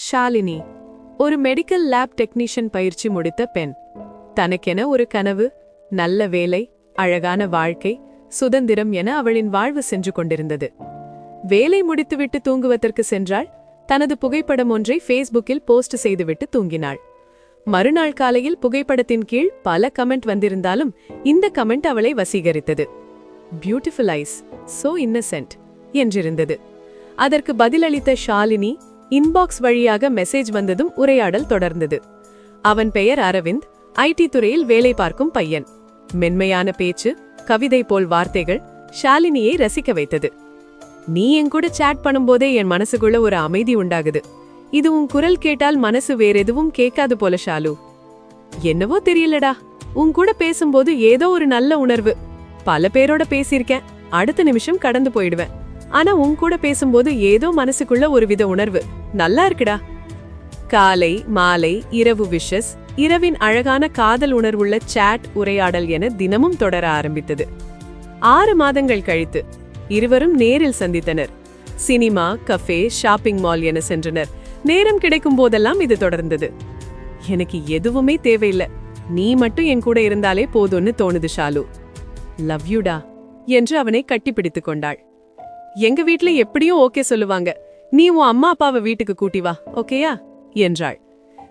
ஷாலினி ஒரு medical lab technician பயிற்சி முடித்த பெண். தனக்கென ஒரு கனவு, நல்ல வேலை, அழகான வாழ்க்கை, சுதந்திரம் என அவளின் வாழ்வு சென்று கொண்டிருந்தது. வேலை முடித்துவிட்டு தூங்குவதற்கு சென்றாள். தனது புகைப்படம் ஒன்றை ஃபேஸ்புக்கில் போஸ்ட் செய்துவிட்டு தூங்கினாள். மறுநாள் காலையில் புகைப்படத்தின் கீழ் பல கமெண்ட் வந்திருந்தாலும் இந்த கமெண்ட் அவளை வசீகரித்தது. பியூட்டிஃபுல் ஐஸ், சோ இன்னசென்ட் என்றிருந்தது. அதற்கு பதிலளித்த ஷாலினி இன்பாக்ஸ் வழியாக மெசேஜ் வந்ததும் உரையாடல் தொடர்ந்தது. அவன் பெயர் அரவிந்த், ஐடி துறையில் வேலை பார்க்கும் பையன். மென்மையான பேச்சு, கவிதை போல் வார்த்தைகள் ஷாலினியை ரசிக்க வைத்தது. நீ என் கூட சேட் பண்ணும்போதே என் மனசுக்குள்ள ஒரு அமைதி உண்டாகுது. இது உன் குரல் கேட்டால் மனசு வேறெதுவும் கேட்காது போல ஷாலு. என்னவோ தெரியலடா, உன் கூட பேசும்போது ஏதோ ஒரு நல்ல உணர்வு. பல பேரோட பேசியிருக்கேன், அடுத்த நிமிஷம் கடந்து போயிடுவேன். ஆனா உன் கூட பேசும்போது ஏதோ மனசுக்குள்ள ஒரு வித உணர்வு. நல்லா இருக்குடா. காலை, மாலை, இரவு விஷஸ், இரவின் அழகான காதல் உணர்வுள்ள சாட், உரையாடல் என தினமும் தொடர ஆரம்பித்தது. 6 மாதங்கள் கழித்து இருவரும் நேரில் சந்தித்தனர். சினிமா, கஃபே, ஷாப்பிங் மால் என சென்றனர். நேரம் கிடைக்கும் போதெல்லாம் இது தொடர்ந்தது. எனக்கு எதுவுமே தேவையில்லை, நீ மட்டும் என் கூட இருந்தாலே போதும்னு தோணுது ஷாலு. லவ் யூடா என்று அவனை கட்டிப்பிடித்துக் கொண்டாள். எங்க வீட்ல எப்படியும் ஓகே சொல்லுவாங்க, நீ உன் அம்மா அப்பாவை வீட்டுக்கு கூட்டி வா, ஓகேயா என்றாள்.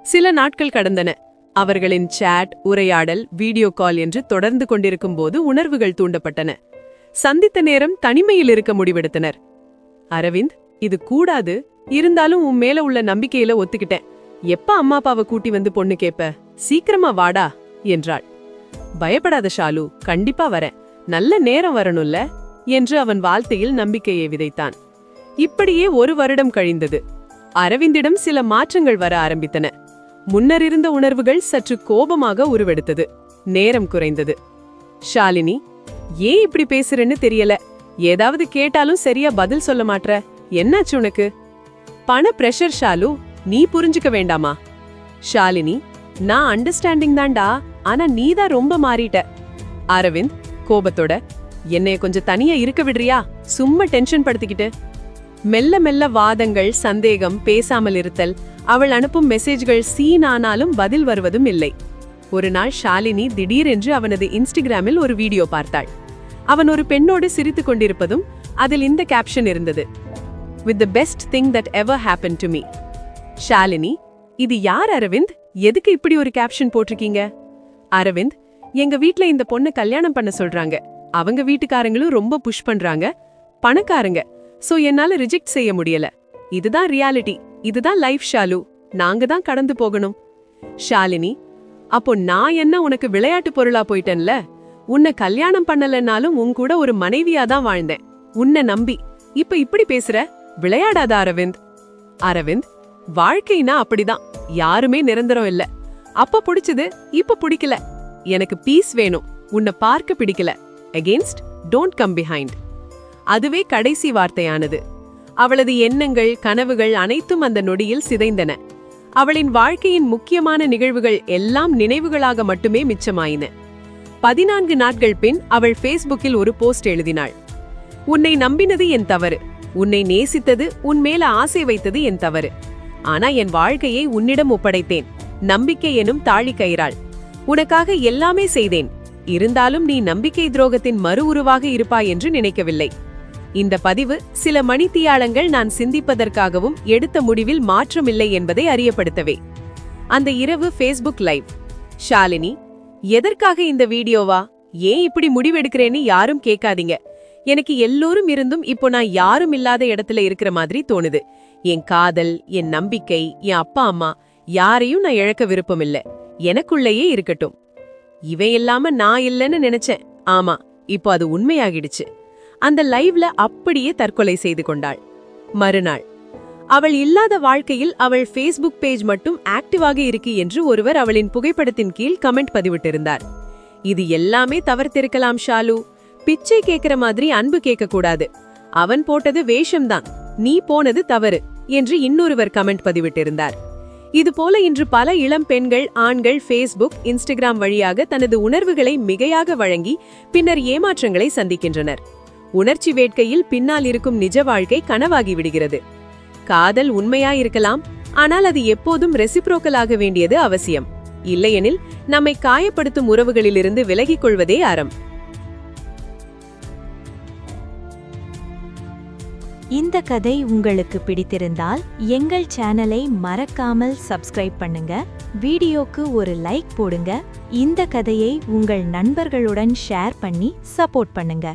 சில நாட்கள் கடந்தன. அவர்களின் சாட், உரையாடல், வீடியோ கால் என்று தொடர்ந்து கொண்டிருக்கும் போது உணர்வுகள் தூண்டப்பட்டன. சந்தித்த நேரம் தனிமையில் இருக்க முடிவெடுத்தனர். அரவிந்த், இது கூடாது, இருந்தாலும் உன் மேல உள்ள நம்பிக்கையில ஒத்துக்கிட்டேன். எப்ப அம்மா அப்பாவை கூட்டி வந்து பொண்ணு கேப்ப, சீக்கிரமா வாடா என்றாள். பயப்படாத ஷாலு, கண்டிப்பா வரேன், நல்ல நேரம் வரணும்ல என்று அவன் வாழ்த்தையில் நம்பிக்கையை விதைத்தான். இப்படியே 1 வருடம் கழிந்தது. அரவிந்திடம் சில மாற்றங்கள் வர ஆரம்பித்தன. முன்னர் இருந்த உணர்வுகள் சற்று கோபமாக உருவெடுத்தது. நேரம் குறைந்தது. ஷாலினி, ஏன் இப்படி பேசுறேன்னு தெரியல, ஏதாவது கேட்டாலும் சரியா பதில் சொல்ல மாட்ற, என்னாச்சு உனக்கு? பண பிரஷர் ஷாலு, நீ புரிஞ்சுக்க வேண்டாமா? ஷாலினி, நான் அண்டர்ஸ்டாண்டிங் தான்டா, ஆனா நீதான் ரொம்ப மாறிட்ட. அரவிந்த் கோபத்தோட, என்னைய கொஞ்சம் தனியா இருக்க விடுறியா, சும்மா டென்ஷன் படுத்திக்கிட்டு. மெல்ல மெல்ல வாதங்கள், சந்தேகம், பேசாமல் இருத்தல், அவள் அனுப்பும் மெசேஜ்கள் சீன் ஆனாலும் பதில் வருவதும் இல்லை. ஒரு நாள் ஷாலினி திடீரென்று அவனது இன்ஸ்டாகிராமில் ஒரு வீடியோ பார்த்தாள். அவன் ஒரு பெண்ணோடு சிரித்துக் கொண்டிருப்பதும் அதில் இந்த கேப்ஷன் இருந்தது: "With the best thing that ever happened to me." Shalini, இது யார் அரவிந்த், எதுக்கு இப்படி ஒரு கேப்ஷன் போட்டிருக்கீங்க? அரவிந்த், எங்க வீட்ல இந்த பொண்ணை கல்யாணம் பண்ண சொல்றாங்க. அவங்க வீட்டுக்காரங்களும் ரொம்ப புஷ் பண்றாங்க, பணக்காரங்க. சோ என்னால ரிஜெக்ட் செய்ய முடியல. இதுதான் ரியாலிட்டி, இதுதான் லைஃப் ஷாலு, நாங்க தான் கடந்து போகணும். ஷாலினி, அப்போ நான் என்ன உனக்கு விளையாட்டு பொருளா போயிட்டேன்ல? உன்னை கல்யாணம் பண்ணலனாலும் உன் கூட ஒரு மனைவியா தான் வாழ்ந்தேன், உன்னை நம்பி. இப்ப இப்படி பேசுற, விளையாடாத அரவிந்த். அரவிந்த், வாழ்க்கைனா அப்படிதான், யாருமே நிரந்தரம் இல்ல. அப்ப பிடிச்சது இப்ப பிடிக்கல. எனக்கு பீஸ் வேணும், உன்னை பார்க்க பிடிக்கல. Against, don't come behind. அதுவே கடைசி வார்த்தையானது. அவளது எண்ணங்கள், கனவுகள் அனைத்தும் அந்த நொடியில் சிதைந்தன. அவளின் வாழ்க்கையின் முக்கியமான நிகழ்வுகள் எல்லாம் நினைவுகளாக மட்டுமே மிச்சமாயின. 14 நாட்கள் பின் அவள் ஃபேஸ்புக்கில் ஒரு போஸ்ட் எழுதினாள்: "உன்னை நம்பினது என் தவறு, உன்னை நேசித்தது, உன் மேல ஆசை வைத்தது என் தவறு. ஆனா என் வாழ்க்கையை உன்னிடம் ஒப்படைத்தேன், நம்பிக்கை எனும் தாழி கயிறாள். உனக்காக எல்லாமே செய்தேன், இருந்தாலும் நீ நம்பிக்கை துரோகத்தின் மறு உருவாக இருப்பாய் என்று நினைக்கவில்லை." இந்த பதிவு சில மணித்தியாலங்கள் நான் சிந்திப்பதற்காகவும் எடுத்த முடிவில் மாற்றமில்லை என்பதை அறியப்படுத்தவே. அந்த இரவு ஃபேஸ்புக் லைவ். ஷாலினி, எதற்காக இந்த வீடியோவா, ஏன் இப்படி முடிவெடுக்கிறேன்னு யாரும் கேட்காதீங்க. எனக்கு எல்லோரும் இருந்தும் இப்போ நான் யாரும் இல்லாத இடத்துல இருக்கிற மாதிரி தோணுது. என் காதல், என் நம்பிக்கை, என் அப்பா அம்மா, யாரையும் நான் இழக்க விருப்பமில்லை. எனக்குள்ளேயே இருக்கட்டும். இவை இல்லாம நான் இல்லைன்னு நினைச்சேன். ஆமா, இப்போ அது உண்மையாகிடுச்சு. அந்த லைவ்ல அப்படியே தற்கொலை செய்து கொண்டாள். மறுநாள் அவள் இல்லாத வாழ்க்கையில் அவள் ஃபேஸ்புக் பேஜ் மட்டும் ஆக்டிவாக இருக்கு என்று ஒருவர் அவளின் புகைப்படத்தின் கீழ் கமெண்ட் பதிவிட்டிருந்தார். இது எல்லாமே தவிர்த்திருக்கலாம் ஷாலு, பிச்சை கேட்கிற மாதிரி அன்பு கேட்க கூடாது. அவன் போட்டது வேஷம்தான், நீ போனது தவறு என்று இன்னொருவர் கமெண்ட் பதிவிட்டிருந்தார். இதுபோல இன்று பல இளம் பெண்கள், ஆண்கள் ஃபேஸ்புக், இன்ஸ்டாகிராம் வழியாக தனது உணர்வுகளை மிகையாக வழங்கி பின்னர் ஏமாற்றங்களை சந்திக்கின்றனர். உணர்ச்சி வேட்கையில் பின்னால் இருக்கும் நிஜ வாழ்க்கை கனவாகி விடுகிறது. காதல் உண்மையாயிருக்கலாம், ஆனால் அது எப்போதும் ரெசிப்ரோக்கல் ஆக வேண்டியது அவசியம். இல்லையெனில் நம்மை காயப்படுத்தும் உறவுகளிலிருந்து விலகிக் கொள்வதே அறம். இந்த கதை உங்களுக்கு பிடித்திருந்தால் எங்கள் சேனலை மறக்காமல் சப்ஸ்கிரைப் பண்ணுங்க, வீடியோக்கு ஒரு லைக் போடுங்க, இந்த கதையை உங்கள் நண்பர்களுடன் ஷேர் பண்ணி சப்போர்ட் பண்ணுங்க.